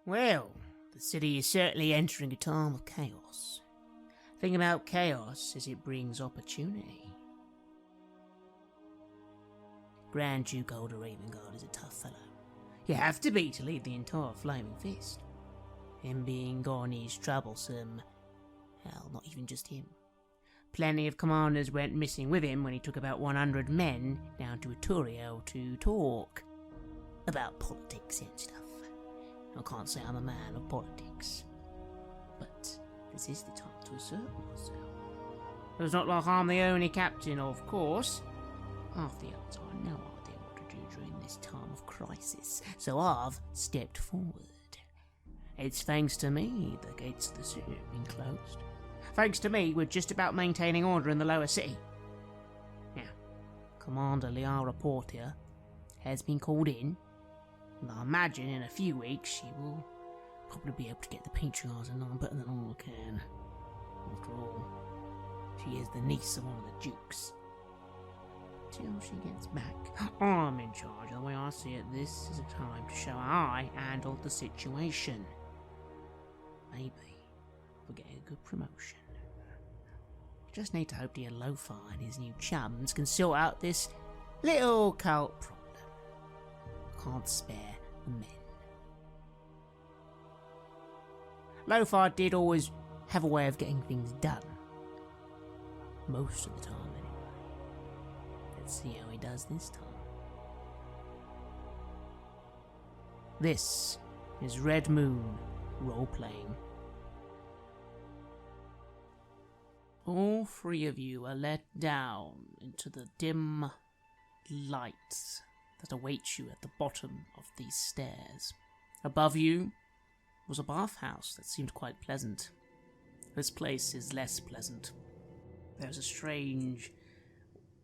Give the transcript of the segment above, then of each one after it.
Well, the city is certainly entering a time of chaos. The thing about chaos is it brings opportunity. Grand Duke Older Ravengard is a tough fellow. You have to be to lead the entire Flaming Fist. Him being gone is troublesome. Hell, not even just him. Plenty of commanders went missing with him when he took about 100 men down to Iturio to talk about politics and stuff. I can't say I'm a man of politics, but this is the time to assert myself. It's not like I'm the only captain, of course. Half the others have no idea what to do during this time of crisis, so I've stepped forward. It's thanks to me the gates of the city have been closed. Thanks to me, we're just about maintaining order in the lower city. Now, Commander Liara Portia has been called in, and I imagine in a few weeks she will probably be able to get the patronising on better than all I can. After all, she is the niece of one of the dukes. Till she gets back, I'm in charge. The way I see it, this is a time to show how I handled the situation. Maybe we'll get a good promotion. Just need to hope dear Lo-Fi and his new chums can sort out this little cult problem. Can't spare the men. Lo-Fi did always have a way of getting things done. Most of the time, anyway. Let's see how he does this time. This is Red Moon role-playing. All three of you are let down into the dim lights that await you at the bottom of these stairs. Above you was a bathhouse that seemed quite pleasant. This place is less pleasant. There's a strange,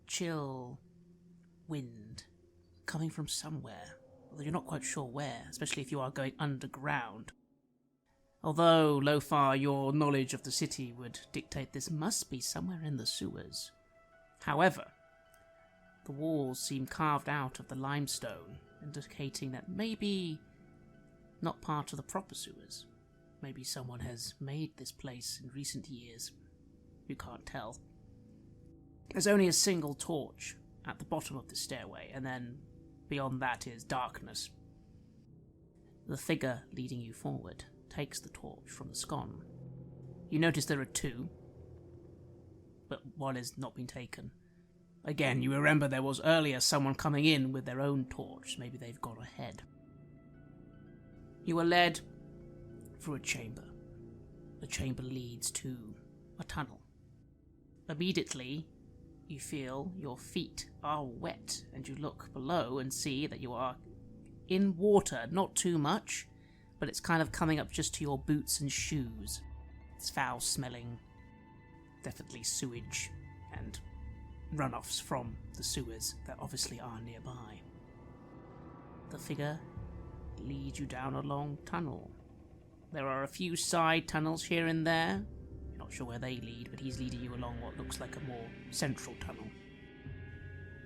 chill wind coming from somewhere, although you're not quite sure where, especially if you are going underground. Although, Lo-Fi, your knowledge of the city would dictate this must be somewhere in the sewers. However, the walls seem carved out of the limestone, indicating that maybe not part of the proper sewers. Maybe someone has made this place in recent years. You can't tell. There's only a single torch at the bottom of the stairway, and then beyond that is darkness. The figure leading you forward takes the torch from the scone. You notice there are two, but one has not been taken. Again, you remember there was earlier someone coming in with their own torch. Maybe they've gone ahead. You are led through a chamber. The chamber leads to a tunnel. Immediately, you feel your feet are wet, and you look below and see that you are in water, not too much, but it's kind of coming up just to your boots and shoes. It's foul-smelling, definitely sewage and runoffs from the sewers that obviously are nearby. The figure leads you down a long tunnel. There are a few side tunnels here and there. You're not sure where they lead, but he's leading you along what looks like a more central tunnel.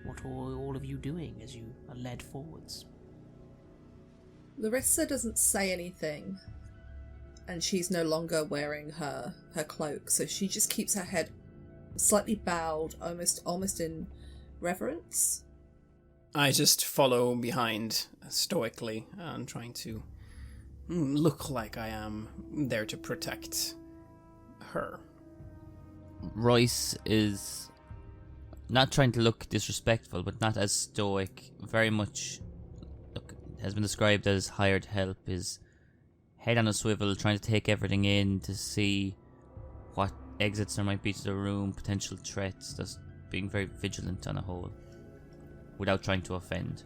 What are all of you doing as you are led forwards? Larissa doesn't say anything, and she's no longer wearing her cloak, so she just keeps her head slightly bowed, almost in reverence. I just follow behind stoically and trying to look like I am there to protect her. Royce is not trying to look disrespectful, but not as stoic. Very much has been described as hired help, is head on a swivel, trying to take everything in to see what exits there might be to the room, potential threats, just being very vigilant on a whole, without trying to offend.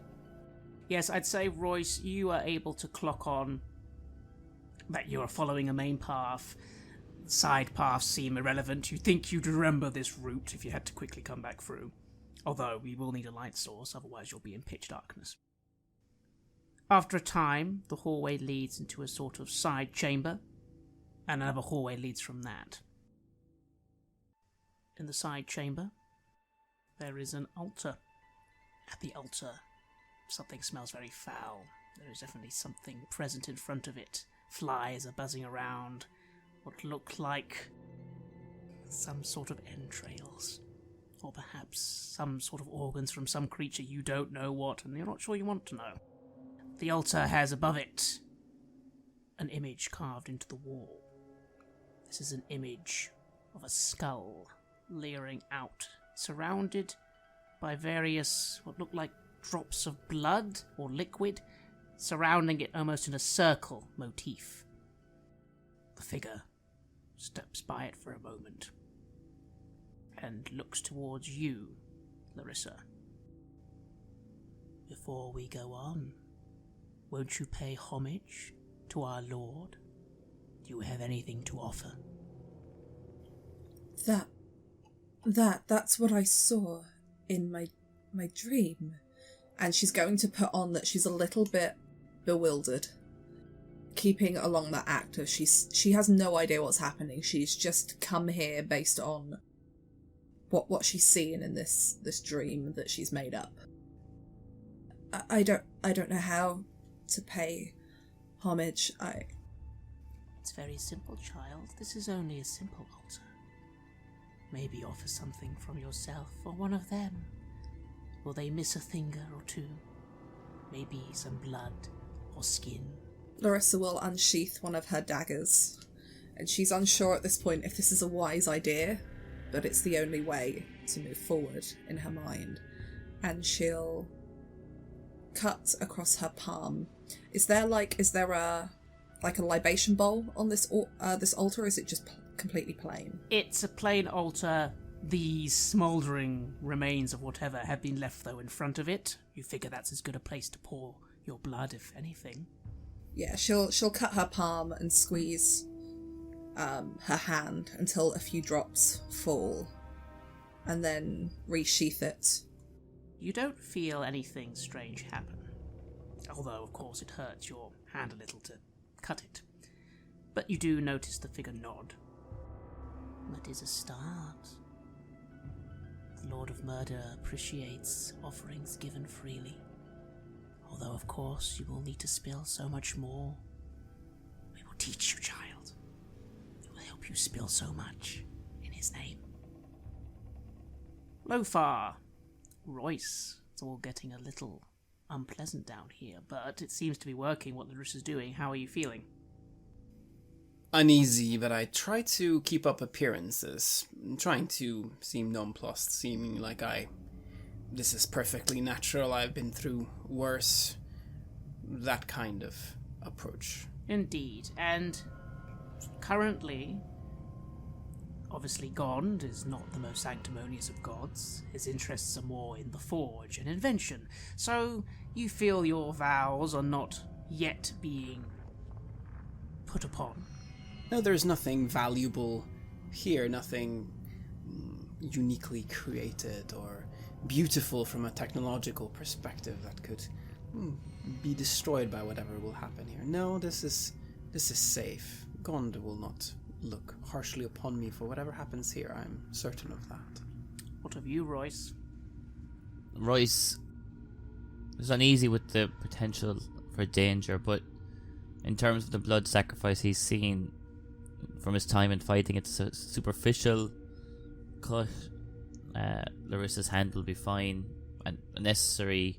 Yes, I'd say, Royce, you are able to clock on that you are following a main path. Side paths seem irrelevant. You think you'd remember this route if you had to quickly come back through. Although, we will need a light source, otherwise you'll be in pitch darkness. After a time, the hallway leads into a sort of side chamber, and another hallway leads from that. In the side chamber, there is an altar. At the altar, something smells very foul. There is definitely something present in front of it. Flies are buzzing around what look like some sort of entrails, or perhaps some sort of organs from some creature you don't know what, and you're not sure you want to know. The altar has above it an image carved into the wall. This is an image of a skull leering out, surrounded by various what look like drops of blood or liquid, surrounding it almost in a circle motif. The figure steps by it for a moment and looks towards you, Larissa. Before we go on, won't you pay homage to our Lord? Do you have anything to offer? That's what I saw in my dream. And she's going to put on that she's a little bit bewildered, keeping along that act of she has no idea what's happening. She's just come here based on what she's seen in this dream that she's made up. I don't know how to pay homage. It's very simple, child. This is only a simple altar. Maybe offer something from yourself or one of them. Will they miss a finger or two? Maybe some blood or skin? Larissa will unsheath one of her daggers, and she's unsure at this point if this is a wise idea, but it's the only way to move forward in her mind. And she'll cut across her palm. Is there a libation bowl on this altar, or is it just completely plain? It's a plain altar. These smouldering remains of whatever have been left, though, in front of it. You figure that's as good a place to pour your blood, if anything. Yeah, she'll cut her palm and squeeze her hand until a few drops fall, and then resheath it. You don't feel anything strange happen, although, of course, it hurts your hand a little to cut it. But you do notice the figure nod. That is a start. The Lord of Murder appreciates offerings given freely. Although, of course, you will need to spill so much more. We will teach you, child. We will help you spill so much in his name. Lofar, Royce, it's all getting a little unpleasant down here, but it seems to be working what Larissa's doing. How are you feeling? Uneasy, but I try to keep up appearances, trying to seem nonplussed, seeming like this is perfectly natural, I've been through worse, that kind of approach. Indeed, and currently, obviously Gond is not the most sanctimonious of gods. His interests are more in the forge and invention, so you feel your vows are not yet being put upon. No, there's nothing valuable here, nothing uniquely created or beautiful from a technological perspective that could be destroyed by whatever will happen here. No, this is safe. Gond will not look harshly upon me for whatever happens here. I'm certain of that. What of you, Royce? Royce is uneasy with the potential for danger, but in terms of the blood sacrifice he's seen from his time in fighting, it's a superficial cut. Larissa's hand will be fine, and a necessary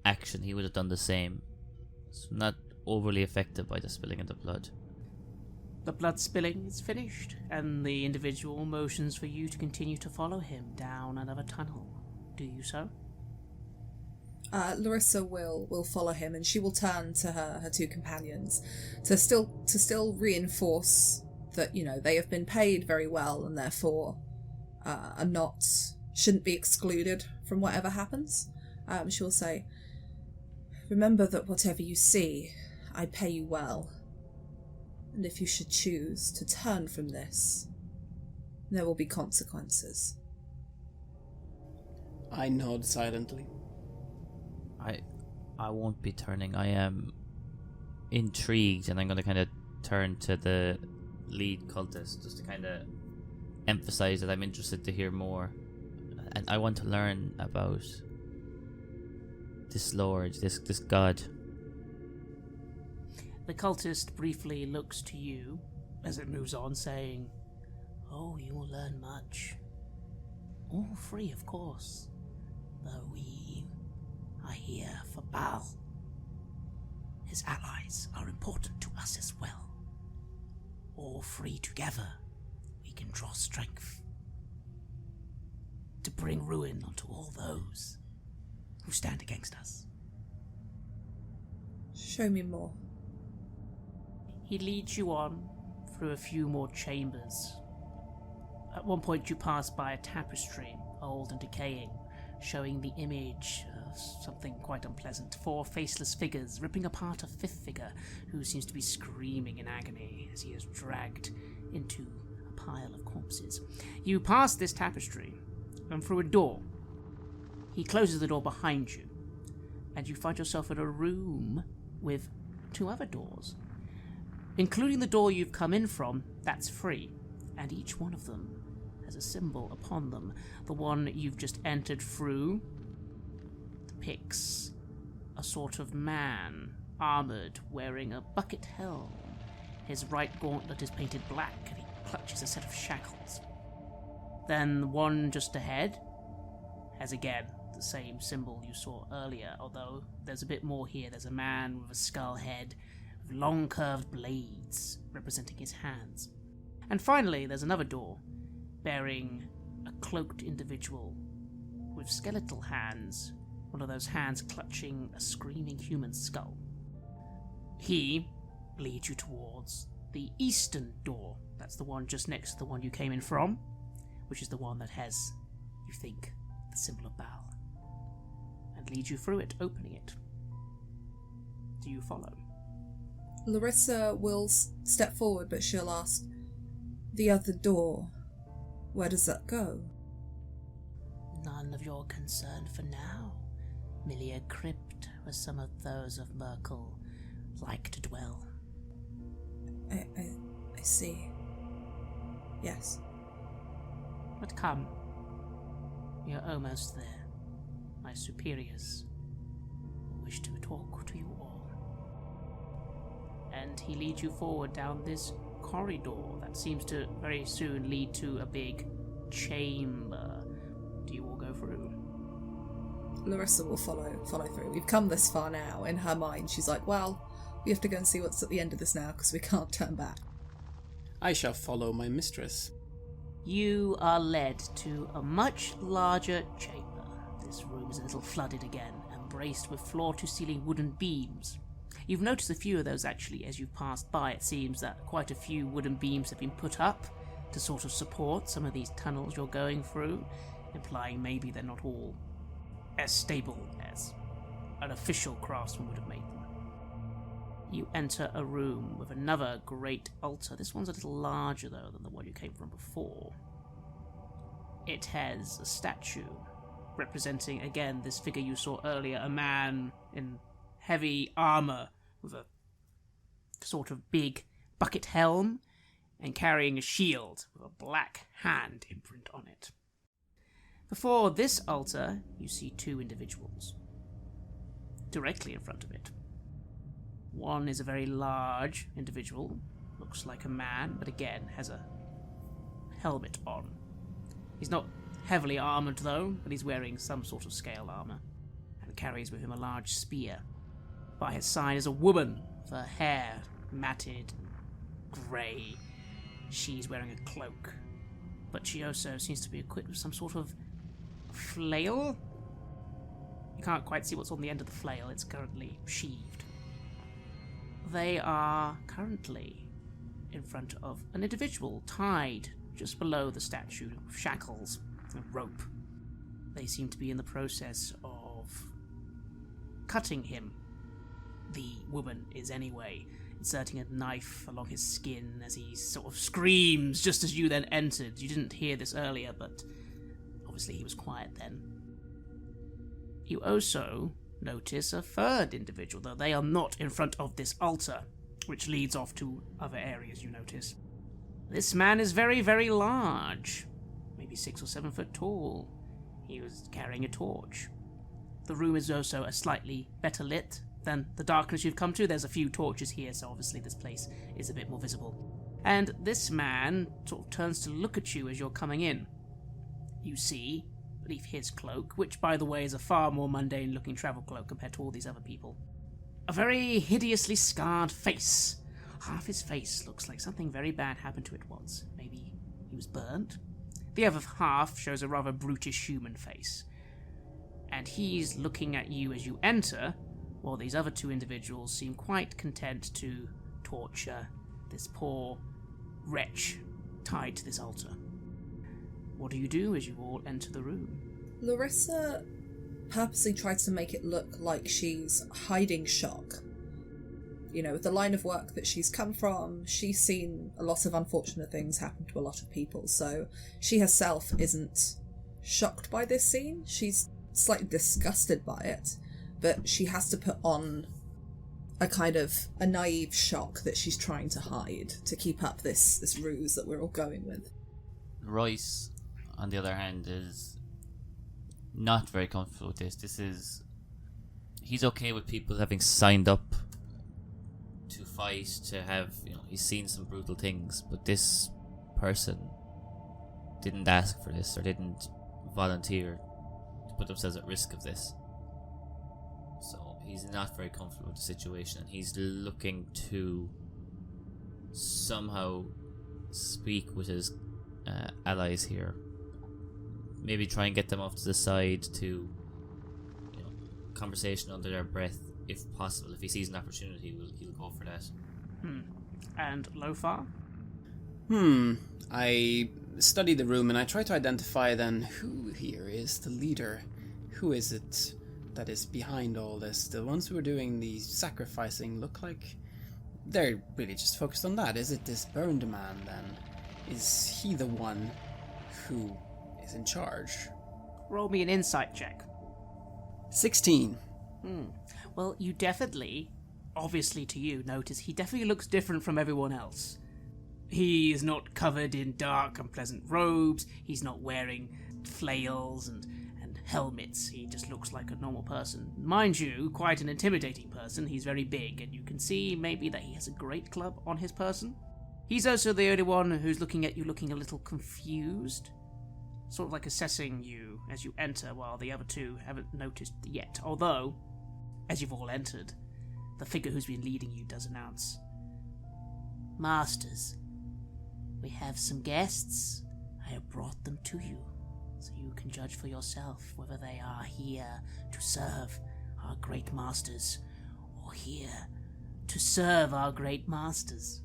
action, he would have done the same. So not overly affected by the spilling of the blood. The blood spilling is finished, and the individual motions for you to continue to follow him down another tunnel. Do you so? Larissa will follow him, and she will turn to her two companions to still reinforce that, you know, they have been paid very well and therefore shouldn't be excluded from whatever happens. She will say, "Remember that whatever you see, I pay you well. And if you should choose to turn from this, there will be consequences." I nod silently. I won't be turning. I am intrigued, and I'm going to kind of turn to the lead cultist just to kind of emphasize that I'm interested to hear more, and I want to learn about this lord, this god. The cultist briefly looks to you as it moves on, saying, "Oh, you will learn much. All free, of course, though we are here for Bhaal. His allies are important to us as well. All free together, we can draw strength to bring ruin onto all those who stand against us." Show me more. He leads you on through a few more chambers. At one point you pass by a tapestry, old and decaying, showing the image of something quite unpleasant. 4 faceless figures ripping apart a 5th figure who seems to be screaming in agony as he is dragged into a pile of corpses. You pass this tapestry and through a door. He closes the door behind you, and you find yourself in a room with 2 other doors, including the door you've come in from. That's free, and each one of them has a symbol upon them. The one you've just entered through depicts a sort of man, armoured, wearing a bucket helm. His right gauntlet is painted black, and he clutches a set of shackles. Then the one just ahead has again the same symbol you saw earlier, although there's a bit more here. There's a man with a skull head, with long curved blades representing his hands. And finally, there's another door, bearing a cloaked individual with skeletal hands, one of those hands clutching a screaming human skull. He leads you towards the eastern door. That's the one just next to the one you came in from, which is the one that has, you think, the symbol of Bhaal, and leads you through it, opening it. Do you follow? Larissa will step forward, but she'll ask, "The other door, where does that go?" "None of your concern for now. Merely a crypt where some of those of Myrkul like to dwell." I see. Yes. But come. We are almost there. My superiors wish to talk to you all. And he leads you forward down this corridor that seems to very soon lead to a big chamber. Do you all go through? Larissa will follow through. We've come this far now. In her mind, she's like, well, we have to go and see what's at the end of this now because we can't turn back. I shall follow my mistress. You are led to a much larger chamber. This room is a little flooded again, and braced with floor-to-ceiling wooden beams. You've noticed a few of those actually as you've passed by. It seems that quite a few wooden beams have been put up to sort of support some of these tunnels you're going through, implying maybe they're not all as stable as an official craftsman would have made them. You enter a room with another great altar. This one's a little larger, though, than the one you came from before. It has a statue representing, again, this figure you saw earlier, a man in heavy armour with a sort of big bucket helm and carrying a shield with a black hand imprint on it. Before this altar, you see 2 individuals directly in front of it. One is a very large individual, looks like a man, but again has a helmet on. He's not heavily armoured though, but he's wearing some sort of scale armour, and carries with him a large spear. By his side is a woman with her hair matted, grey. She's wearing a cloak, but she also seems to be equipped with some sort of flail. You can't quite see what's on the end of the flail, it's currently sheathed. They are currently in front of an individual tied just below the statue with shackles and rope. They seem to be in the process of cutting him. The woman is anyway, inserting a knife along his skin as he sort of screams just as you then entered. You didn't hear this earlier, but obviously he was quiet then. You also notice a third individual, though they are not in front of this altar, which leads off to other areas you notice. This man is very, very large, maybe 6 or 7 foot tall. He was carrying a torch. The room is also a slightly better lit than the darkness you've come to. There's a few torches here, so obviously this place is a bit more visible. And this man sort of turns to look at you as you're coming in. You see, beneath his cloak, which by the way is a far more mundane looking travel cloak compared to all these other people, a very hideously scarred face. Half his face looks like something very bad happened to it once. Maybe he was burnt. The other half shows a rather brutish human face. And he's looking at you as you enter, while these other two individuals seem quite content to torture this poor wretch tied to this altar. What do you do as you all enter the room? Larissa purposely tries to make it look like she's hiding shock. You know, with the line of work that she's come from, she's seen a lot of unfortunate things happen to a lot of people, so she herself isn't shocked by this scene. She's slightly disgusted by it, but she has to put on a kind of a naive shock that she's trying to hide to keep up this ruse that we're all going with. Royce, on the other hand, is not very comfortable with this. He's okay with people having signed up to fight, to have, he's seen some brutal things, but this person didn't ask for this or didn't volunteer to put themselves at risk of this. So he's not very comfortable with the situation, and he's looking to somehow speak with his allies here. Maybe try and get them off to the side to conversation under their breath if possible. If he sees an opportunity, he'll go for that. And Lofar? I study the room and I try to identify then who here is the leader. Who is it that is behind all this? The ones who are doing the sacrificing look like they're really just focused on that. Is it this burned man then? Is he the one who is in charge? Roll me an insight check. 16. Well, you definitely, obviously to you, notice he definitely looks different from everyone else. He is not covered in dark and pleasant robes. He's not wearing flails and helmets. He just looks like a normal person. Mind you, quite an intimidating person. He's very big, and you can see maybe that he has a great club on his person. He's also the only one who's looking at you looking a little confused. Sort of like assessing you as you enter, while the other two haven't noticed yet. Although, as you've all entered, the figure who's been leading you does announce, "Masters, we have some guests. I have brought them to you, so you can judge for yourself whether they are here to serve our great masters, or here to serve our great masters."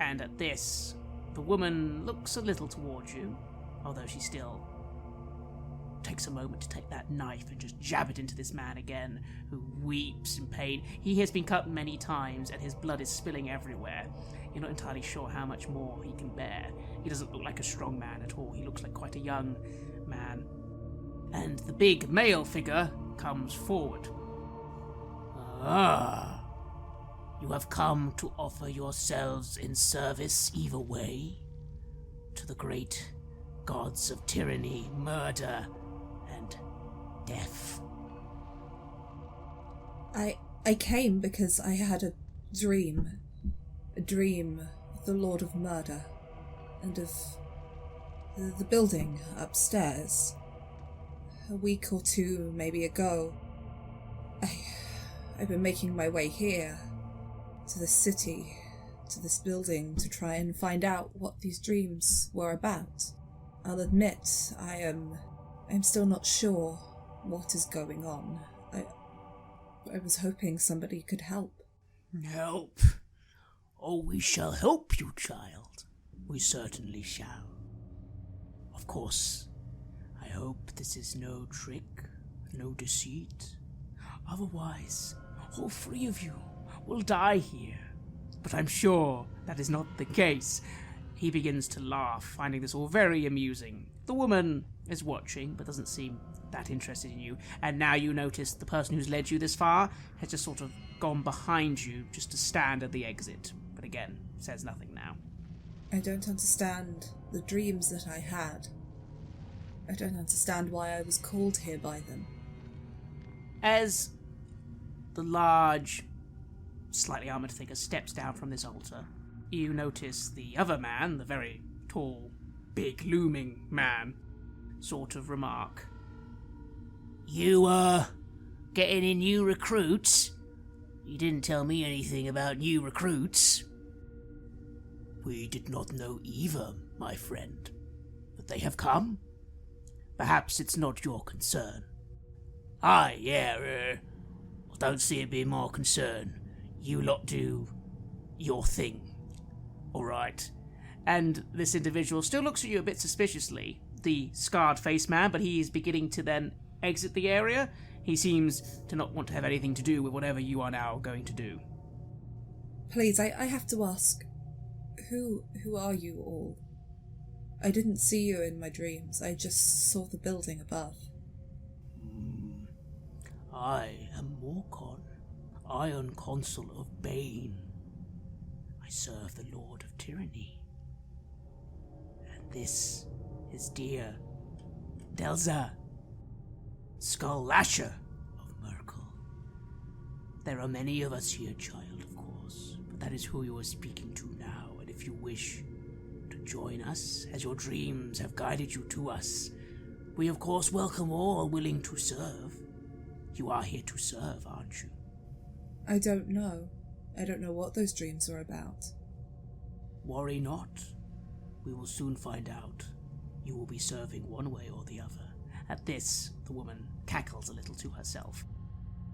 And at this, the woman looks a little towards you, although she still takes a moment to take that knife and just jab it into this man again, who weeps in pain. He has been cut many times, and his blood is spilling everywhere. You're not entirely sure how much more he can bear. He doesn't look like a strong man at all. He looks like quite a young man. And the big male figure comes forward. "Ah, you have come to offer yourselves in service either way to the great gods of tyranny, murder, and death." I came because I had a dream of the Lord of Murder and of the building upstairs. A week or two maybe ago, I've been making my way here to the city, to this building, to try and find out what these dreams were about. I'll admit, I'm still not sure what is going on. I was hoping somebody could help. Help? Oh, we shall help you, child. We certainly shall. Of course, I hope this is no trick, no deceit. Otherwise, all three of you will die here. But I'm sure that is not the case. He begins to laugh, finding this all very amusing. The woman is watching, but doesn't seem that interested in you. And now you notice the person who's led you this far has just sort of gone behind you just to stand at the exit. But again, says nothing now. I don't understand the dreams that I had. I don't understand why I was called here by them. As the large, slightly armoured figure steps down from this altar, you notice the other man, the very tall, big, looming man, sort of remark, "You, getting in new recruits? You didn't tell me anything about new recruits." "We did not know either, my friend. But they have come? Perhaps it's not your concern." "Aye, yeah, I don't see it being my concern. You lot do your thing. Alright." And this individual still looks at you a bit suspiciously, the scarred-faced man, but he is beginning to then exit the area. He seems to not want to have anything to do with whatever you are now going to do. Please, I have to ask, who are you all? I didn't see you in my dreams. I just saw the building above. I am Myrkul, Iron Consul of Bane. I serve the Lord of Tyranny. And this is dear Delza, Skull Lasher of Myrkul. There are many of us here, child, of course, but that is who you are speaking to now, and if you wish to join us, as your dreams have guided you to us, we of course welcome all willing to serve. You are here to serve, aren't you? I don't know. I don't know what those dreams are about. Worry not. We will soon find out. You will be serving one way or the other. At this, the woman cackles a little to herself.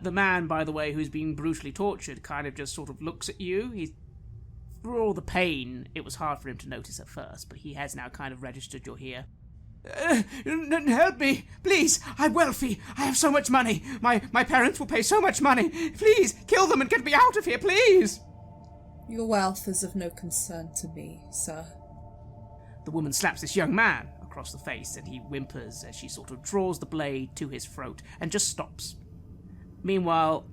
The man, by the way, who's been brutally tortured, kind of just sort of looks at you. For all the pain, it was hard for him to notice at first, but he has now kind of registered you're here. Help me, please. I'm wealthy. I have so much money. My parents will pay so much money. Please, kill them and get me out of here, please. Your wealth is of no concern to me, sir. The woman slaps this young man across the face, and he whimpers as she sort of draws the blade to his throat and just stops. Meanwhile,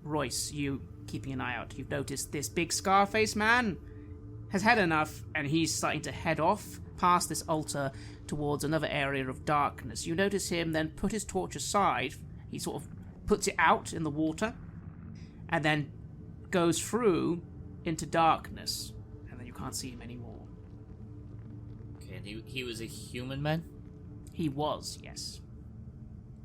Royce, you keeping an eye out, you've noticed this big scar-faced man has had enough, and he's starting to head off past this altar towards another area of darkness. You notice him then put his torch aside. He sort of puts it out in the water and then goes through into darkness, and then you can't see him anymore. Okay, and he was a human man? He was, yes.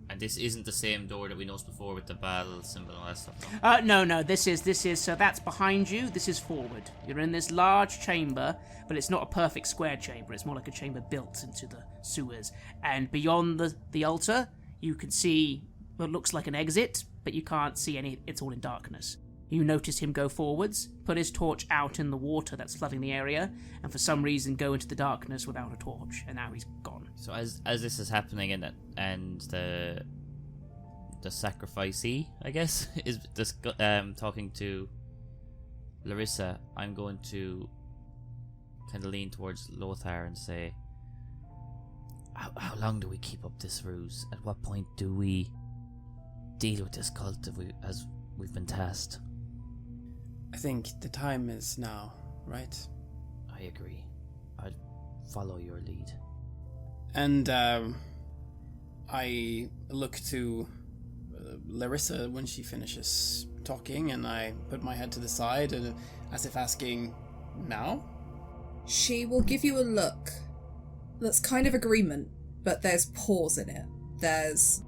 And this isn't the same door that we noticed before with the Bhaal symbol and all that stuff? No, this is, so that's behind you, this is forward. You're in this large chamber, but it's not a perfect square chamber, it's more like a chamber built into the sewers. And beyond the altar, you can see what looks like an exit, but you can't see any, it's all in darkness. You notice him go forwards, put his torch out in the water that's flooding the area, and for some reason go into the darkness without a torch, and now he's gone. So as this is happening and the sacrificee, I guess, is talking to Larissa, I'm going to kind of lean towards Lothar and say, how long do we keep up this ruse? At what point do we deal with this cult as we've been tasked? I think the time is now, right? I agree. I'd follow your lead. And I look to Larissa when she finishes talking, and I put my head to the side, and as if asking, now? She will give you a look that's kind of agreement, but there's pause in it. There's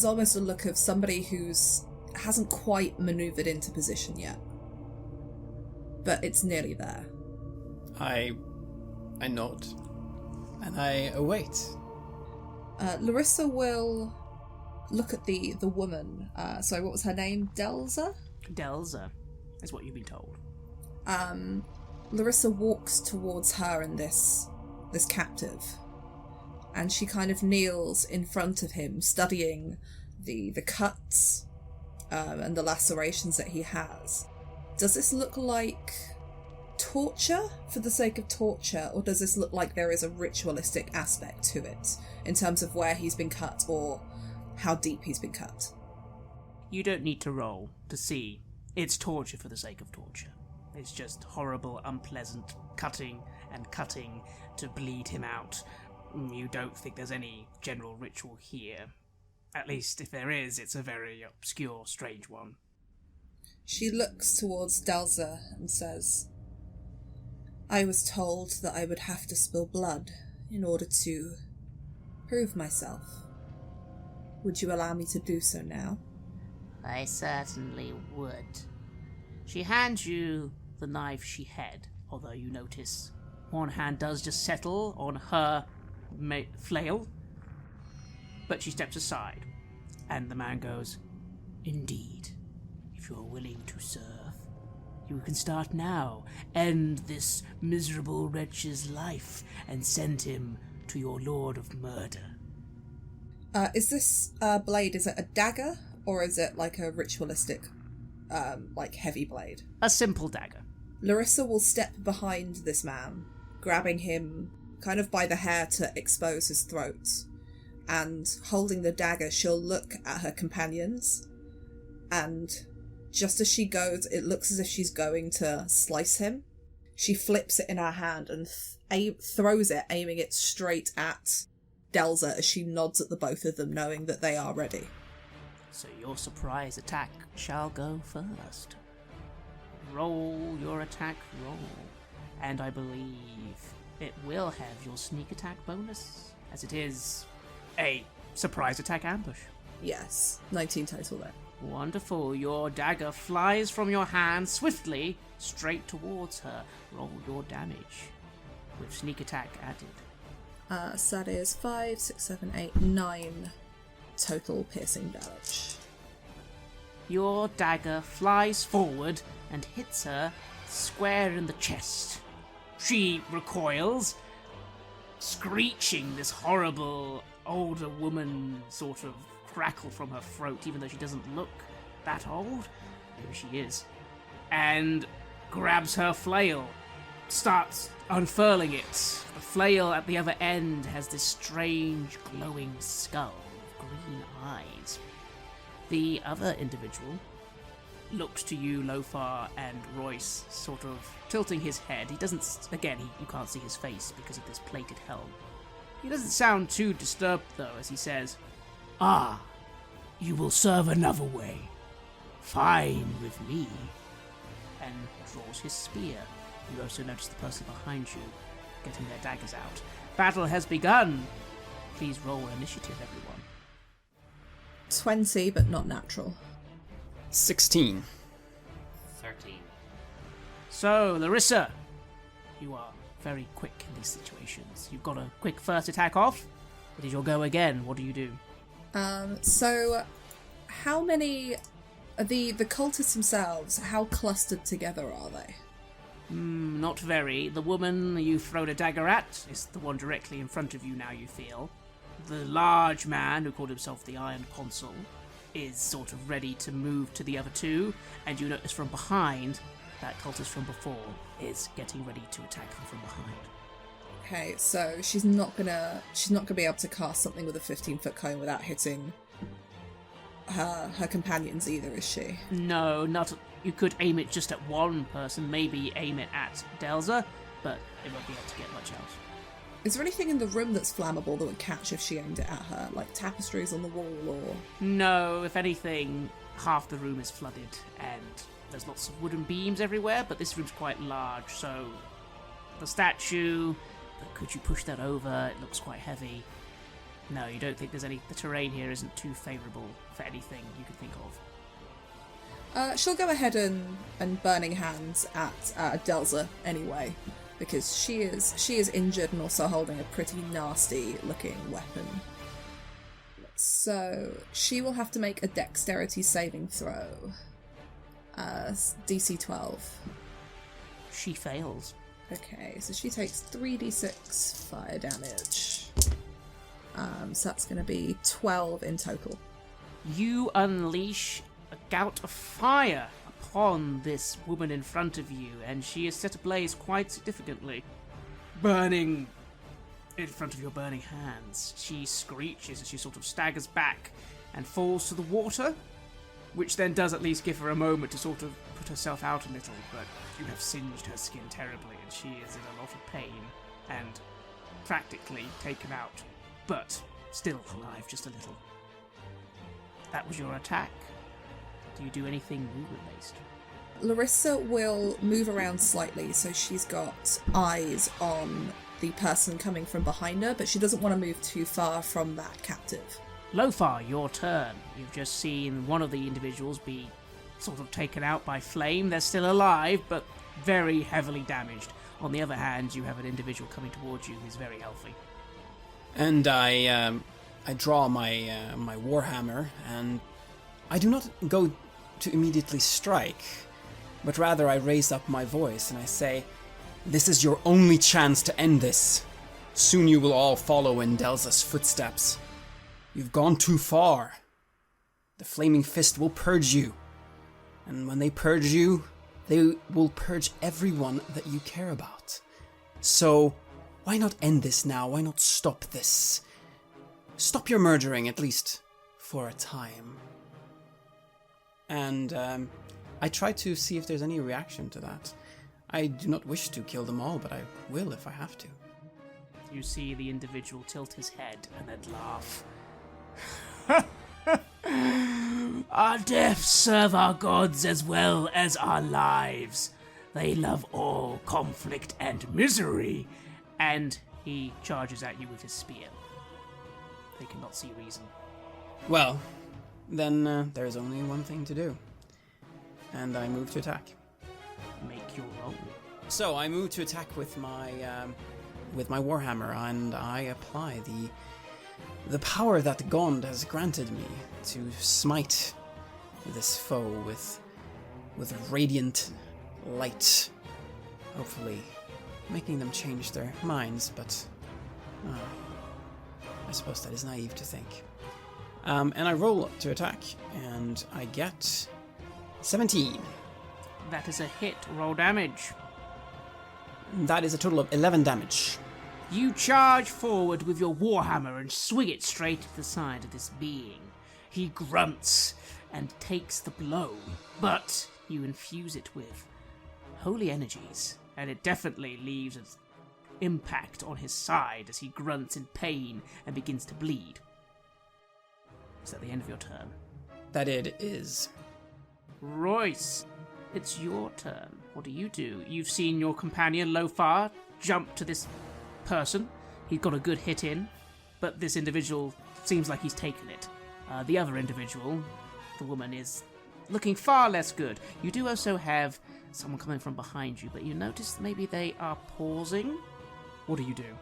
almost a look of somebody who's hasn't quite maneuvered into position yet, but it's nearly there. I nod, and I await. Larissa will look at the woman. Sorry, what was her name? Delza? Delza is what you've been told. Larissa walks towards her and this captive, and she kind of kneels in front of him, studying the cuts and the lacerations that he has. Does this look like torture for the sake of torture, or does this look like there is a ritualistic aspect to it in terms of where he's been cut or how deep he's been cut? You don't need to roll to see it's torture for the sake of torture. It's just horrible, unpleasant cutting and cutting to bleed him out. You don't think there's any general ritual here. At least, if there is, it's a very obscure, strange one. She looks towards Delza and says, I was told that I would have to spill blood in order to prove myself. Would you allow me to do so now? I certainly would. She hands you the knife she had, although you notice one hand does just settle on her flail. But she steps aside, and the man goes, Indeed, if you are willing to serve, you can start now, end this miserable wretch's life, and send him to your lord of murder. Is this blade, is it a dagger, or is it like a ritualistic, heavy blade? A simple dagger. Larissa will step behind this man, grabbing him kind of by the hair to expose his throat, and holding the dagger, she'll look at her companions, and just as she goes, it looks as if she's going to slice him. She flips it in her hand and throws it, aiming it straight at Delza as she nods at the both of them, knowing that they are ready. So your surprise attack shall go first. Roll your attack roll. And I believe it will have your sneak attack bonus, as it is a surprise attack ambush. Yes, 19 total there. Wonderful. Your dagger flies from your hand swiftly straight towards her. Roll your damage with sneak attack added. So that is 5, 6, 7, 8, 9 total piercing damage. Your dagger flies forward and hits her square in the chest. She recoils, screeching this horrible older woman sort of crackle from her throat, even though she doesn't look that old. Maybe she is. And grabs her flail, starts unfurling it. The flail at the other end has this strange glowing skull with green eyes. The other individual looks to you, Lothar, and Royce, sort of tilting his head. He doesn't, again, you can't see his face because of this plated helm. He doesn't sound too disturbed, though, as he says, Ah, you will serve another way. Fine with me. And draws his spear. You also notice the person behind you getting their daggers out. Battle has begun. Please roll initiative, everyone. 20, but not natural. 16. 13. So, Larissa, you are very quick in these situations. You've got a quick first attack off. It is your go again. What do you do? So how many... The cultists themselves, how clustered together are they? Not very. The woman you've thrown a dagger at is the one directly in front of you now, you feel. The large man, who called himself the Iron Consul, is sort of ready to move to the other two, and you notice from behind that cultist from before is getting ready to attack them from behind. Okay, so she's not gonna be able to cast something with a 15-foot cone without hitting her companions either, is she? No, not. You could aim it just at one person, maybe aim it at Delza, but it won't be able to get much else. Is there anything in the room that's flammable that would catch if she aimed it at her? Like tapestries on the wall or... No, if anything, half the room is flooded and there's lots of wooden beams everywhere, but this room's quite large, so the statue, but could you push that over? It looks quite heavy. No, you don't think there's any... The terrain here isn't too favourable for anything you could think of. She'll go ahead and burning hands at Delza anyway, because she is injured and also holding a pretty nasty looking weapon. So she will have to make a dexterity saving throw. DC 12. She fails. Okay, so she takes 3d6 fire damage. So that's going to be 12 in total. You unleash a gout of fire upon this woman in front of you, and she is set ablaze quite significantly, burning in front of your burning hands. She screeches as she sort of staggers back and falls to the water, which then does at least give her a moment to sort of put herself out a little, but you have singed her skin terribly, and she is in a lot of pain and practically taken out, but still alive just a little. That was your attack. Do you do anything movement-based? Larissa will move around slightly so she's got eyes on the person coming from behind her, but she doesn't want to move too far from that captive. Lothar, your turn. You've just seen one of the individuals be sort of taken out by flame. They're still alive, but very heavily damaged. On the other hand, you have an individual coming towards you who's very healthy. And I draw my my warhammer, and I do not go to immediately strike, but rather I raise up my voice and I say, "This is your only chance to end this. Soon you will all follow in Delza's footsteps. You've gone too far. The Flaming Fist will purge you. And when they purge you, they will purge everyone that you care about. So, why not end this now? Why not stop this? Stop your murdering, at least for a time." And I try to see if there's any reaction to that. I do not wish to kill them all, but I will if I have to. You see the individual tilt his head and then laugh. Our deaths serve our gods as well as our lives. They love all conflict and misery. And he charges at you with his spear. They cannot see reason. Well, then there's only one thing to do. And I move to attack. Make your roll. So I move to attack with my warhammer, and I apply the power that Gond has granted me to smite this foe with radiant light, hopefully making them change their minds. But I suppose that is naive to think. And I roll to attack, and I get 17. That is a hit. Roll damage. That is a total of 11 damage. You charge forward with your warhammer and swing it straight at the side of this being. He grunts and takes the blow, but you infuse it with holy energies, and it definitely leaves an impact on his side as he grunts in pain and begins to bleed. Is that the end of your turn? That it is. Royce, it's your turn. What do? You've seen your companion Lothar jump to this person. He's got a good hit in, but this individual seems like he's taken it. The other individual, the woman, is looking far less good. You do also have someone coming from behind you, but you notice maybe they are pausing. What do you do?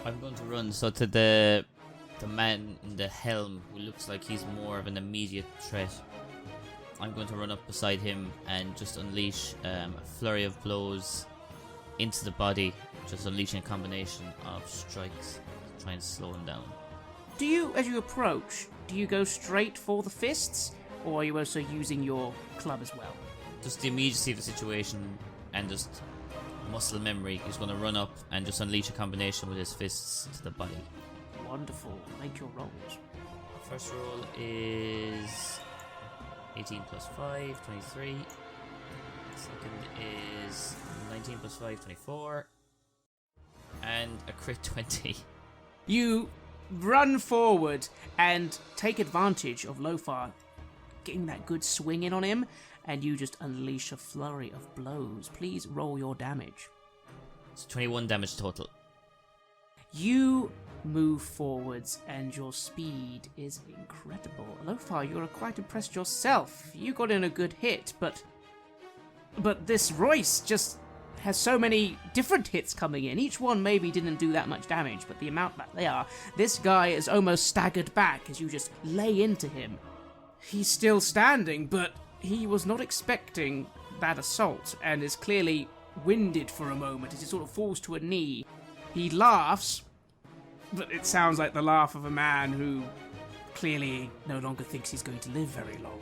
I'm going to run so to the man in the helm who looks like he's more of an immediate threat. I'm going to run up beside him and just unleash a flurry of blows into the body, just unleashing a combination of strikes to try and slow him down. Do you, as you approach, do you go straight for the fists, or are you also using your club as well? Just the immediacy of the situation and just muscle memory. He's going to run up and just unleash a combination with his fists to the body. Wonderful. Make your rolls. First roll is 18 plus 5, 23. Second is 19 plus 5, 24. And a crit 20. You run forward and take advantage of Lothar getting that good swing in on him, and you just unleash a flurry of blows. Please roll your damage. It's 21 damage total. You move forwards and your speed is incredible. Lothar, you're quite impressed yourself. You got in a good hit, but this Royce just has so many different hits coming in. Each one maybe didn't do that much damage, but the amount that they are, this guy is almost staggered back as you just lay into him. He's still standing, but he was not expecting that assault and is clearly winded for a moment as he sort of falls to a knee. He laughs, but it sounds like the laugh of a man who clearly no longer thinks he's going to live very long.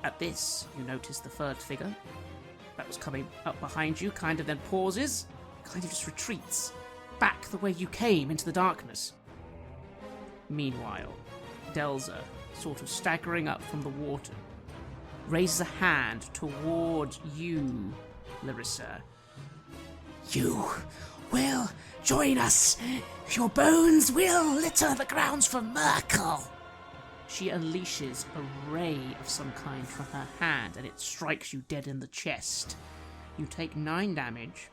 At this, you notice the third figure that was coming up behind you kind of then pauses, kind of just retreats back the way you came into the darkness. Meanwhile, Delza, sort of staggering up from the water, raises a hand toward you, Larissa. You will join us. Your bones will litter the grounds for Myrkul. she unleashes a ray of some kind from her hand, and it strikes you dead in the chest. You take 9 damage,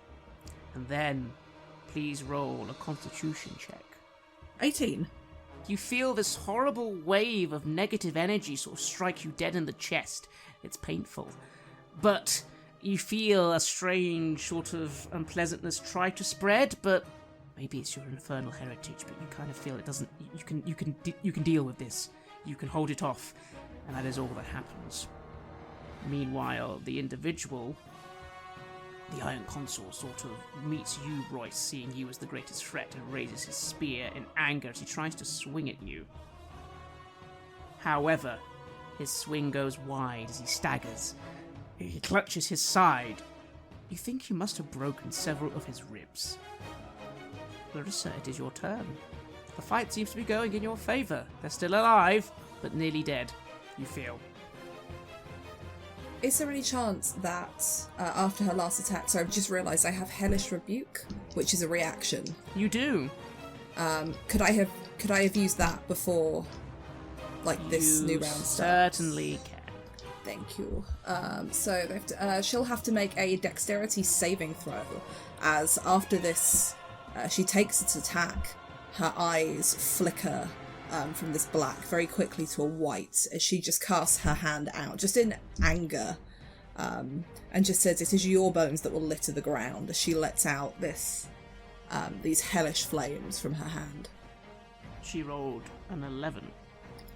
and then please roll a constitution check. 18. You feel this horrible wave of negative energy sort of strike you dead in the chest. It's painful. But you feel a strange sort of unpleasantness try to spread, but maybe it's your infernal heritage, but you kind of feel it doesn't. You can deal with this. You can hold it off, and that is all that happens. Meanwhile, the individual, the Iron Consul, sort of meets you, Royce, seeing you as the greatest threat, and raises his spear in anger as he tries to swing at you. However, his swing goes wide as he staggers. He clutches his side. You think he must have broken several of his ribs. Larissa, it is your turn. The fight seems to be going in your favour. They're still alive, but nearly dead, you feel. Is there any chance that after her last attack, so I've just realised I have Hellish Rebuke, which is a reaction. You do. Could I have used that before, like, this new round starts? Certainly can. Thank you. So they have to, she'll have to make a dexterity saving throw, as after this, she takes its attack. Her eyes flicker from this black very quickly to a white as she just casts her hand out, just in anger, and just says, "It is your bones that will litter the ground," as she lets out these hellish flames from her hand. She rolled an 11.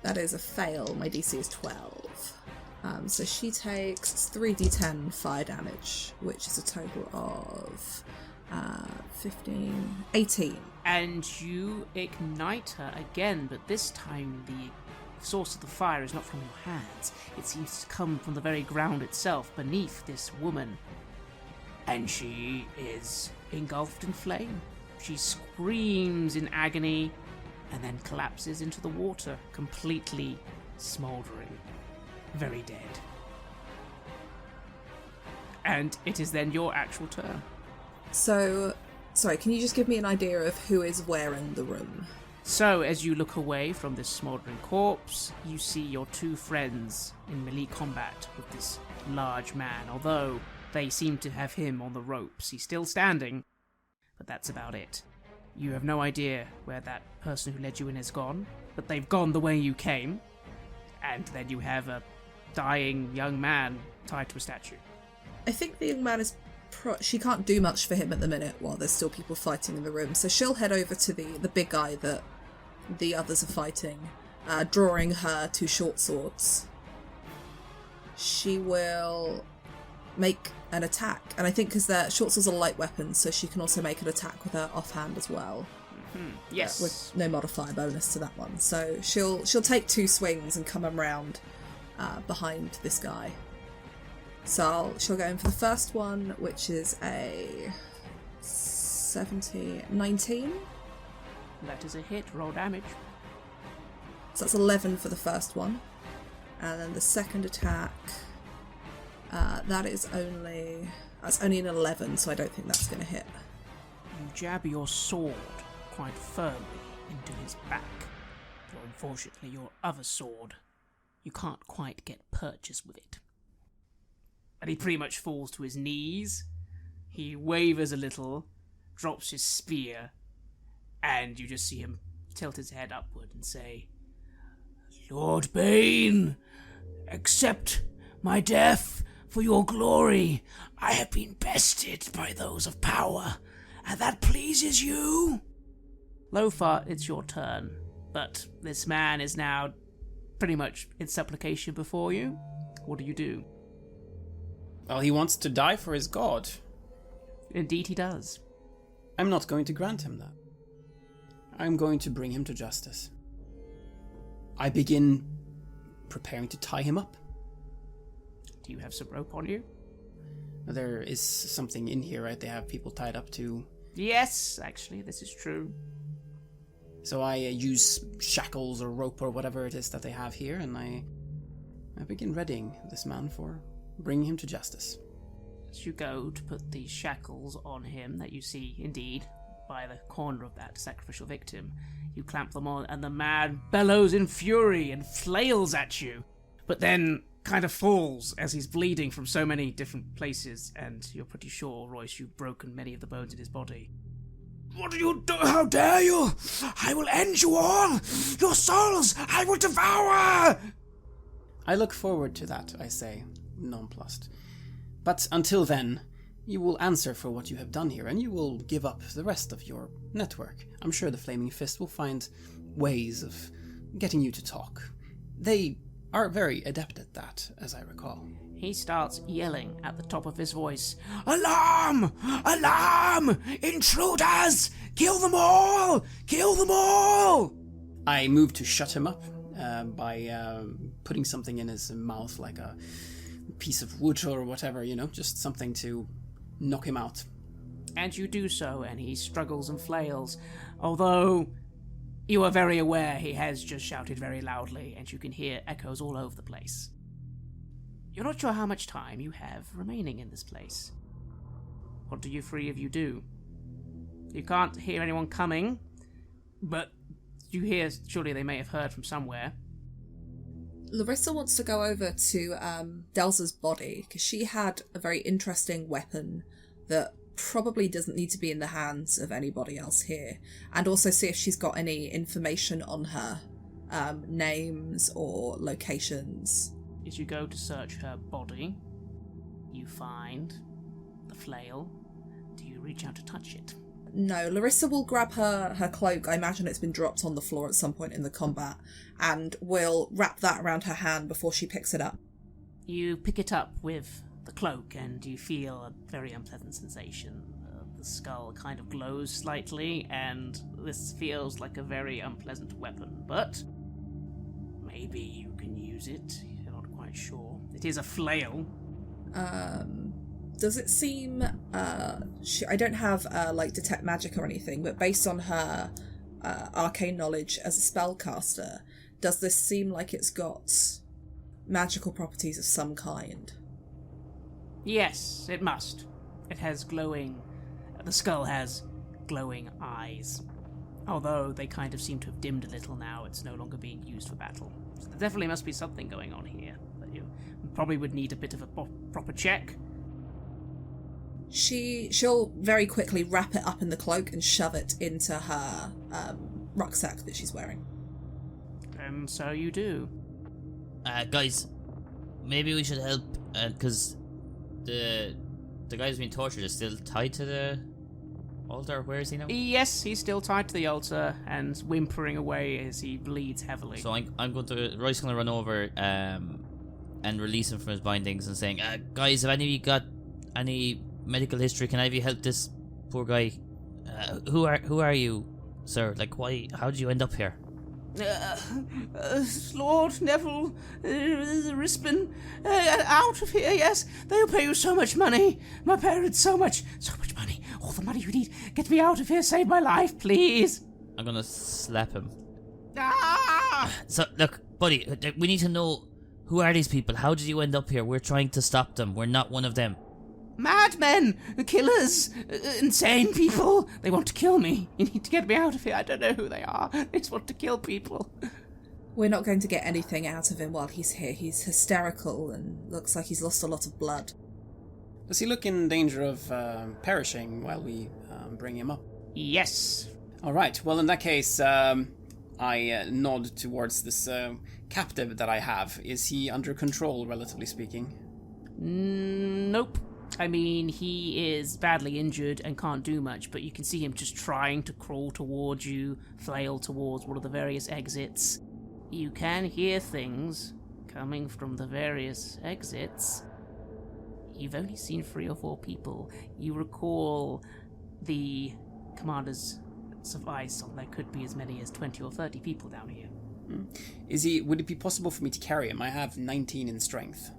That is a fail. My DC is 12. So she takes 3d10 fire damage, which is a total of 15, 18. And you ignite her again, but this time the source of the fire is not from your hands. It seems to come from the very ground itself, beneath this woman. And she is engulfed in flame. She screams in agony, and then collapses into the water, completely smouldering. Very dead. And it is then your actual turn. So, sorry, can you just give me an idea of who is where in the room? So, as you look away from this smouldering corpse, you see your 2 friends in melee combat with this large man. Although they seem to have him on the ropes. He's still standing, but that's about it. You have no idea where that person who led you in has gone, but they've gone the way you came. And then you have a dying young man tied to a statue. I think the young man is... she can't do much for him at the minute while there's still people fighting in the room, so she'll head over to the big guy that the others are fighting, drawing her 2 short swords. She will make an attack, and I think because their short swords are light weapons, so she can also make an attack with her offhand as well. Mm-hmm. Yes. With no modifier bonus to that one. So she'll take 2 swings and come around behind this guy. So she'll go in for the first one, which is a 19. That is a hit. Roll damage. So that's 11 for the first one. And then the second attack, that's only an 11, so I don't think that's going to hit. You jab your sword quite firmly into his back. Though unfortunately your other sword, you can't quite get purchase with it. And he pretty much falls to his knees. He wavers a little, drops his spear, and you just see him tilt his head upward and say, "Lord Bane, accept my death for your glory. I have been bested by those of power, and that pleases you." Lothar, it's your turn, but this man is now pretty much in supplication before you. What do you do? Well, he wants to die for his god. Indeed he does. I'm not going to grant him that. I'm going to bring him to justice. I begin preparing to tie him up. Do you have some rope on you? There is something in here, right? They have people tied up to... Yes, actually, this is true. So I use shackles or rope or whatever it is that they have here, and I begin readying this man for bringing him to justice. As you go to put these shackles on him that you see, indeed, by the corner of that sacrificial victim. You clamp them on, and the man bellows in fury and flails at you, but then kind of falls as he's bleeding from so many different places, and you're pretty sure, Royce, you've broken many of the bones in his body. What do you do? How dare you? I will end you all! Your souls I will devour! I look forward to that, I say, nonplussed. But until then, you will answer for what you have done here, and you will give up the rest of your network. I'm sure the Flaming Fist will find ways of getting you to talk. They are very adept at that, as I recall. He starts yelling at the top of his voice, "Alarm! Alarm! Intruders! Kill them all! Kill them all!" I move to shut him up by putting something in his mouth, like a piece of wood or whatever, just something to knock him out. And you do so, and he struggles and flails, although you are very aware he has just shouted very loudly, and you can hear echoes all over the place. You're not sure how much time you have remaining in this place. What do you three of you do? You can't hear anyone coming, but you hear, surely they may have heard from somewhere. Larissa wants to go over to Delza's body, because she had a very interesting weapon that probably doesn't need to be in the hands of anybody else here, and also see if she's got any information on her, names or locations. As you go to search her body, you find the flail. Do you reach out to touch it? No, Larissa will grab her cloak. I imagine it's been dropped on the floor at some point in the combat, and will wrap that around her hand before she picks it up. You pick it up with the cloak, and you feel a very unpleasant sensation. The skull kind of glows slightly, and this feels like a very unpleasant weapon, but maybe you can use it. You're not quite sure. It is a flail. Does it seem... I don't have, detect magic or anything, but based on her arcane knowledge as a spellcaster, does this seem like it's got magical properties of some kind? Yes, it must. It has glowing... The skull has glowing eyes. Although they kind of seem to have dimmed a little now, it's no longer being used for battle. So there definitely must be something going on here. But you probably would need a bit of a proper check. She'll very quickly wrap it up in the cloak and shove it into her rucksack that she's wearing. And so you do. Guys, maybe we should help, because the guy who's been tortured is still tied to the altar. Where is he now? Yes, he's still tied to the altar and whimpering away as he bleeds heavily. So I'm going to... Roy's going to run over and release him from his bindings and saying, guys, have any of you got any medical history? Can I have you help this poor guy? Who are you, sir? Like, why? How did you end up here? Lord Neville, Rispin, out of here, yes. They'll pay you so much money. My parents, so much money. All the money you need. Get me out of here, save my life, please. I'm gonna slap him. Ah! So, look, buddy, we need to know, who are these people? How did you end up here? We're trying to stop them. We're not one of them. Madmen, killers, insane people. They want to kill me. You need to get me out of here. I don't know who they are. They just want to kill people. We're not going to get anything out of him while he's here. He's hysterical and looks like he's lost a lot of blood. Does he look in danger of perishing while we bring him up? Yes. All right. Well, in that case, I nod towards this captive that I have. Is he under control, relatively speaking? Nope. I mean, he is badly injured and can't do much, but you can see him just trying to crawl towards you, flail towards one of the various exits. You can hear things coming from the various exits. You've only seen 3 or 4 people. You recall the commander's advice on there could be as many as 20 or 30 people down here. Would it be possible for me to carry him? I have 19 in strength.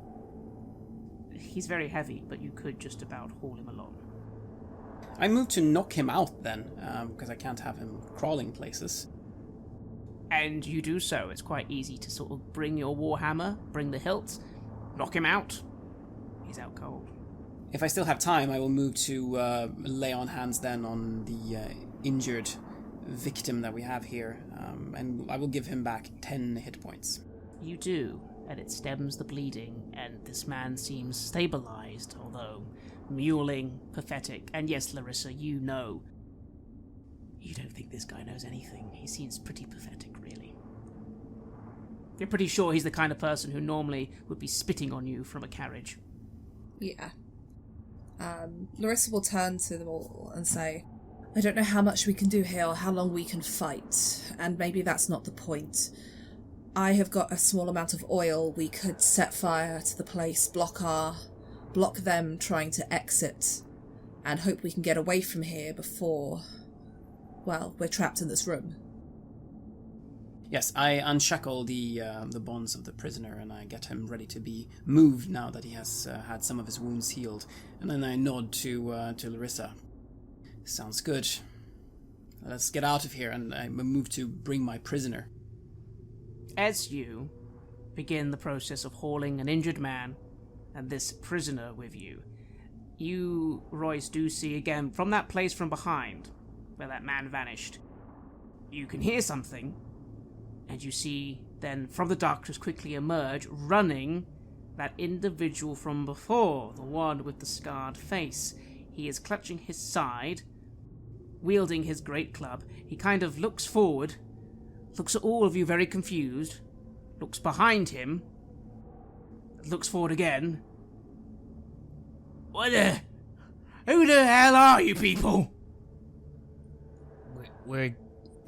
He's very heavy, but you could just about haul him along. I move to knock him out then, because I can't have him crawling places. And you do so. It's quite easy to sort of bring your warhammer, bring the hilt, knock him out. He's out cold. If I still have time, I will move to lay on hands then on the injured victim that we have here, and I will give him back 10 hit points. You do, and it stems the bleeding, and this man seems stabilized, although mewling, pathetic. And yes, Larissa, you know. You don't think this guy knows anything. He seems pretty pathetic, really. You're pretty sure he's the kind of person who normally would be spitting on you from a carriage. Yeah. Larissa will turn to them all and say, I don't know how much we can do here or how long we can fight, and maybe that's not the point. I have got a small amount of oil. We could set fire to the place, block them trying to exit, and hope we can get away from here before, well, we're trapped in this room. Yes, I unshackle the bonds of the prisoner, and I get him ready to be moved now that he has had some of his wounds healed. And then I nod to Larissa. Sounds good. Let's get out of here, and I move to bring my prisoner. As you begin the process of hauling an injured man and this prisoner with you, you, Royce, do see again from that place from behind where that man vanished. You can hear something. And you see then from the darkness quickly emerge, running, that individual from before, the one with the scarred face. He is clutching his side, wielding his great club. He kind of looks forward, looks at all of you very confused, looks behind him, looks forward again. Who the hell are you people? We're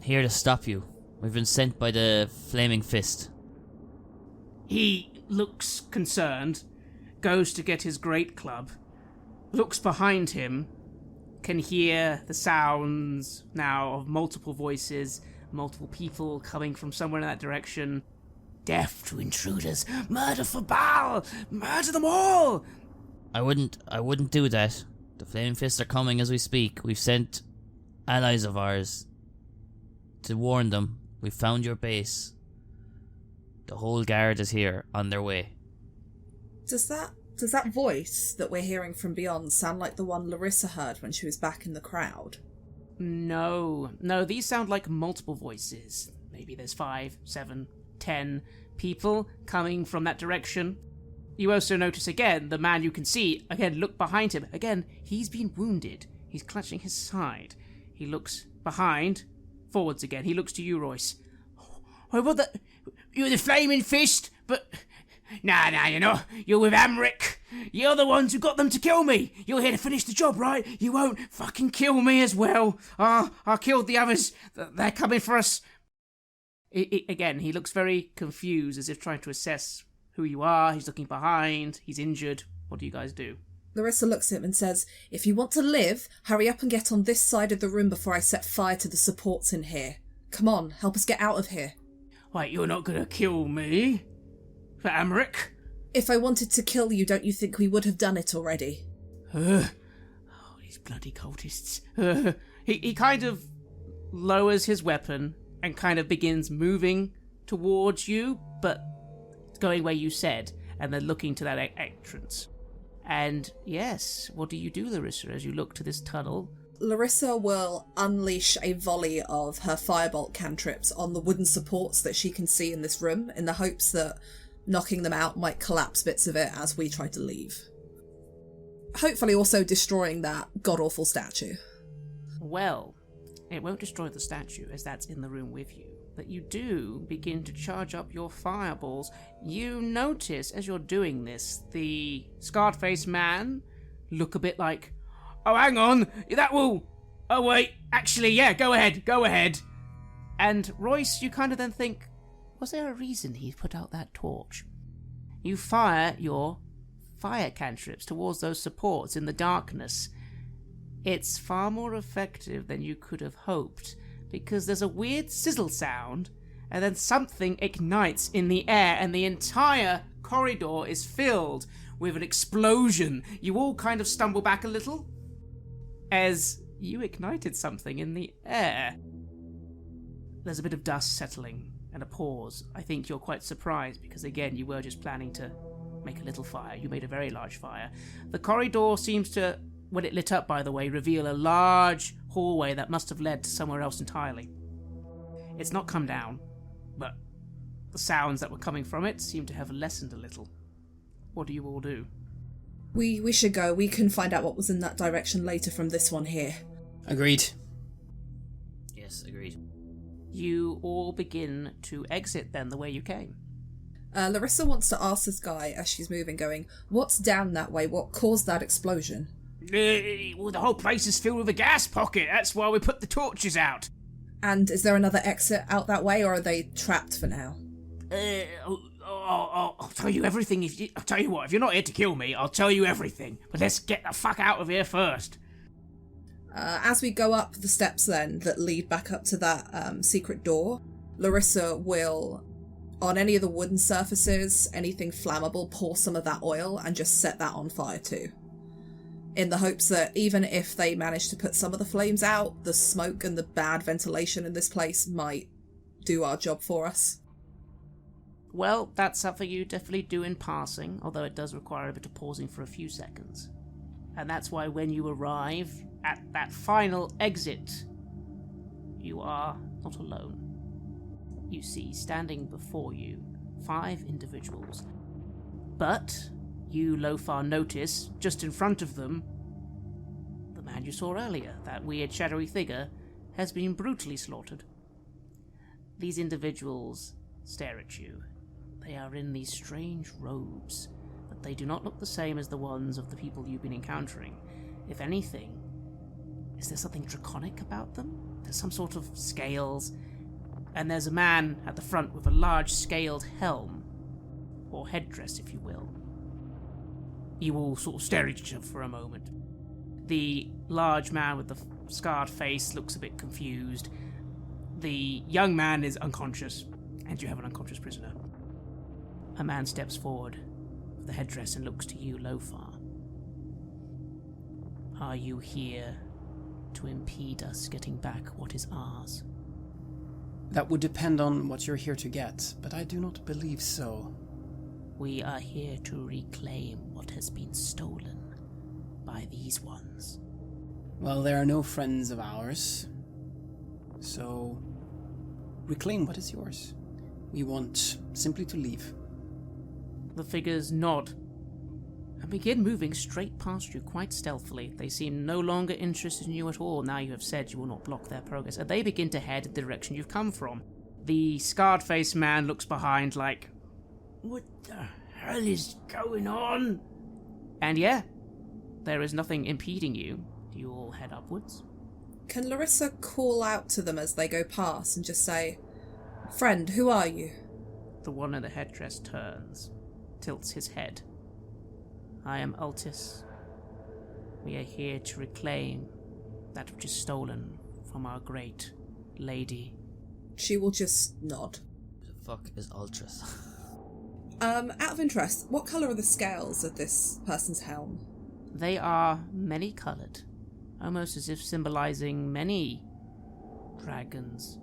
here to stop you. We've been sent by the Flaming Fist. He looks concerned, goes to get his great club, looks behind him, can hear the sounds now of multiple voices, multiple people coming from somewhere in that direction. Death to intruders, murder for Bhaal, murder them all! I wouldn't do that. The Flaming Fists are coming as we speak. We've sent allies of ours to warn them. We found your base. The whole guard is here, on their way. Does that voice that we're hearing from beyond sound like the one Larissa heard when she was back in the crowd? No, these sound like multiple voices. Maybe there's 5, 7, 10 people coming from that direction. You also notice again, the man you can see, again, look behind him. Again, he's been wounded. He's clutching his side. He looks behind, forwards again. He looks to you, Royce. Oh, what the... You're the Flaming Fist, but... Nah, you're not. You're with Amric. You're the ones who got them to kill me. You're here to finish the job, right? You won't fucking kill me as well. I killed the others. They're coming for us. Again, he looks very confused, as if trying to assess who you are. He's looking behind. He's injured. What do you guys do? Larissa looks at him and says, if you want to live, hurry up and get on this side of the room before I set fire to the supports in here. Come on, help us get out of here. Wait, you're not gonna kill me? For Amric? If I wanted to kill you, don't you think we would have done it already? Oh, these bloody cultists. He kind of lowers his weapon and kind of begins moving towards you, but going where you said, and then looking to that entrance. And yes, what do you do, Larissa, as you look to this tunnel? Larissa will unleash a volley of her firebolt cantrips on the wooden supports that she can see in this room, in the hopes that knocking them out might collapse bits of it as we try to leave. Hopefully also destroying that god-awful statue. Well, it won't destroy the statue, as that's in the room with you. But you do begin to charge up your fireballs. You notice, as you're doing this, the scarred-faced man look a bit like, oh, hang on, that will... Oh, wait, actually, yeah, go ahead. And Royce, you kind of then think, was there a reason he put out that torch? You fire your fire cantrips towards those supports in the darkness. It's far more effective than you could have hoped, because there's a weird sizzle sound, and then something ignites in the air, and the entire corridor is filled with an explosion. You all kind of stumble back a little, as you ignited something in the air. There's a bit of dust settling, and a pause. I think you're quite surprised, because again, you were just planning to make a little fire. You made a very large fire. The corridor seems to when it lit up, by the way, reveal a large hallway that must have led to somewhere else entirely. It's not come down, but the sounds that were coming from it seem to have lessened a little. What do you all do? We should go. We can find out what was in that direction later from this one here. Agreed. Yes, agreed. You all begin to exit then the way you came. Larissa wants to ask this guy as she's moving, going, what's down that way? What caused that explosion? Well, the whole place is filled with a gas pocket. That's why we put the torches out. And is there another exit out that way, or are they trapped for now? I'll tell you everything. I'll tell you what, if you're not here to kill me, I'll tell you everything. But let's get the fuck out of here first. As we go up the steps then that lead back up to that secret door, Larissa will, on any of the wooden surfaces, anything flammable, pour some of that oil and just set that on fire too. In the hopes that even if they manage to put some of the flames out, the smoke and the bad ventilation in this place might do our job for us. Well, that's something you definitely do in passing, although it does require a bit of pausing for a few seconds. And that's why when you arrive at that final exit, you are not alone. You see, standing before you, 5 individuals. But you, Lofar, notice, just in front of them, the man you saw earlier, that weird shadowy figure, has been brutally slaughtered. These individuals stare at you. They are in these strange robes, but they do not look the same as the ones of the people you've been encountering. If anything, is there something draconic about them? There's some sort of scales, and there's a man at the front with a large scaled helm, or headdress if you will. You all sort of stare at each other for a moment. The large man with the scarred face looks a bit confused. The young man is unconscious, and you have an unconscious prisoner. A man steps forward with the headdress and looks to you, Lofar. Are you here to impede us getting back what is ours? That would depend on what you're here to get, but I do not believe so. We are here to reclaim what has been stolen by these ones. Well, they are no friends of ours, so reclaim what is yours. We want simply to leave. The figures nod and begin moving straight past you quite stealthily. They seem no longer interested in you at all now you have said you will not block their progress, and they begin to head in the direction you've come from. The scarred-faced man looks behind like, what the hell is going on? And yeah, there is nothing impeding you. You all head upwards. Can Larissa call out to them as they go past and just say, friend, who are you? The one in the headdress turns, tilts his head. I am Altis. We are here to reclaim that which is stolen from our great lady. She will just nod. Who the fuck is Ultras? Out of interest, what colour are the scales of this person's helm? They are many-coloured, almost as if symbolising many dragons.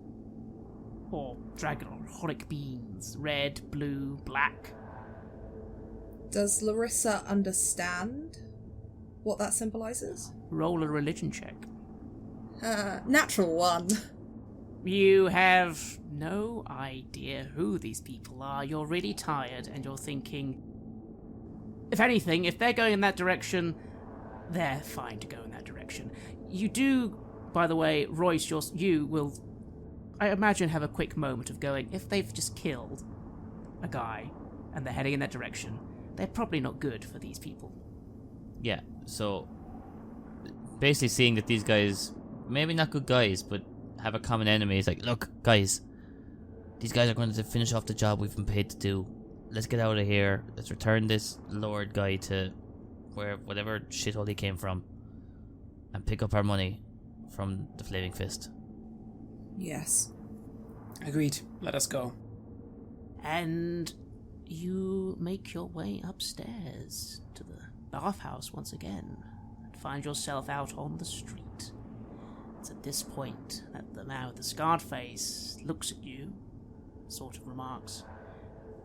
Or dragonic beings. Red, blue, black. Does Larissa understand what that symbolises? Roll a religion check. Natural 1. You have no idea who these people are. You're really tired and you're thinking, if anything, if they're going in that direction, they're fine to go in that direction. You do, by the way, Royce, you will, I imagine, have a quick moment of going, if they've just killed a guy and they're heading in that direction, they're probably not good for these people. Yeah, so basically seeing that these guys, maybe not good guys, but have a common enemy, is like, look, guys, these guys are going to finish off the job we've been paid to do. Let's get out of here. Let's return this Lord guy to whatever shithole he came from and pick up our money from the Flaming Fist. Yes. Agreed. Let us go. And you make your way upstairs to the bathhouse once again and find yourself out on the street. It's at this point that the man with the scarred face looks at you, sort of remarks,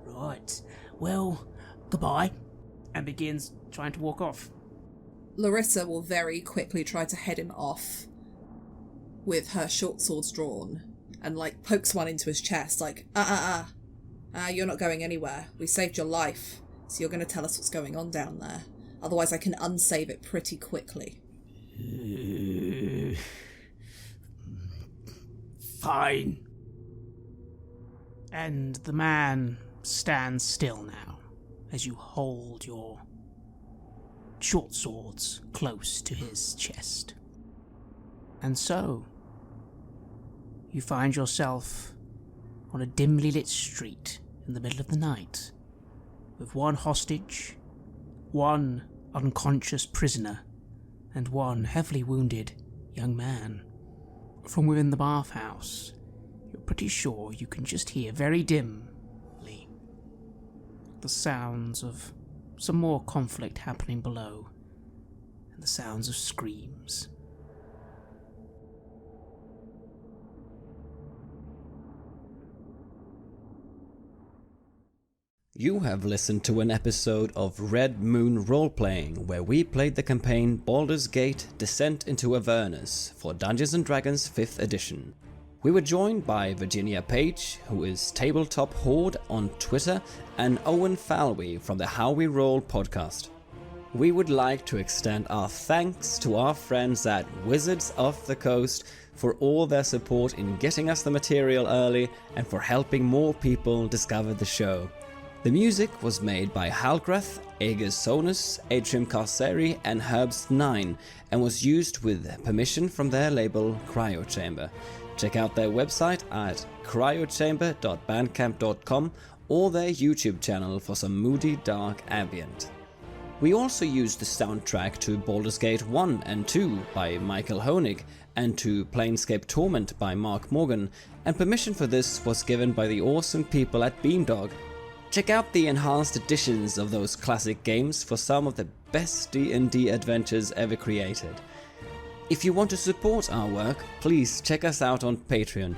right, well, goodbye, and begins trying to walk off. Larissa will very quickly try to head him off with her short swords drawn and, like, pokes one into his chest, like, you're not going anywhere. We saved your life, so you're going to tell us what's going on down there. Otherwise I can unsave it pretty quickly. Fine. And the man stands still now as you hold your short swords close to his chest. And so, you find yourself on a dimly lit street in the middle of the night, with one hostage, one unconscious prisoner, and one heavily wounded young man. From within the bathhouse, you're pretty sure you can just hear very dimly the sounds of some more conflict happening below, and the sounds of screams. You have listened to an episode of Red Moon Roleplaying, where we played the campaign Baldur's Gate Descent into Avernus for Dungeons & Dragons 5th edition. We were joined by Virginia Page, who is Tabletop Horde on Twitter, and Owen Fáilbhe from the How We Roll podcast. We would like to extend our thanks to our friends at Wizards of the Coast for all their support in getting us the material early and for helping more people discover the show. The music was made by Halgrath, Aegis Sonus, Atrium Carceri and Herbst9 and was used with permission from their label Cryochamber. Check out their website at cryochamber.bandcamp.com or their YouTube channel for some moody dark ambient. We also used the soundtrack to Baldur's Gate 1 and 2 by Michael Honig and to Planescape Torment by Mark Morgan, and permission for this was given by the awesome people at Beamdog. Check out the enhanced editions of those classic games for some of the best D&D adventures ever created. If you want to support our work, please check us out on Patreon.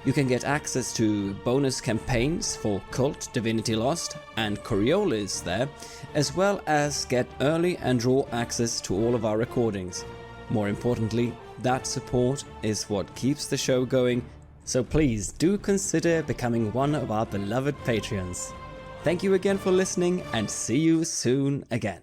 You can get access to bonus campaigns for Cult, Divinity Lost, and Coriolis there, as well as get early and raw access to all of our recordings. More importantly, that support is what keeps the show going, so please do consider becoming one of our beloved Patreons. Thank you again for listening, and see you soon again.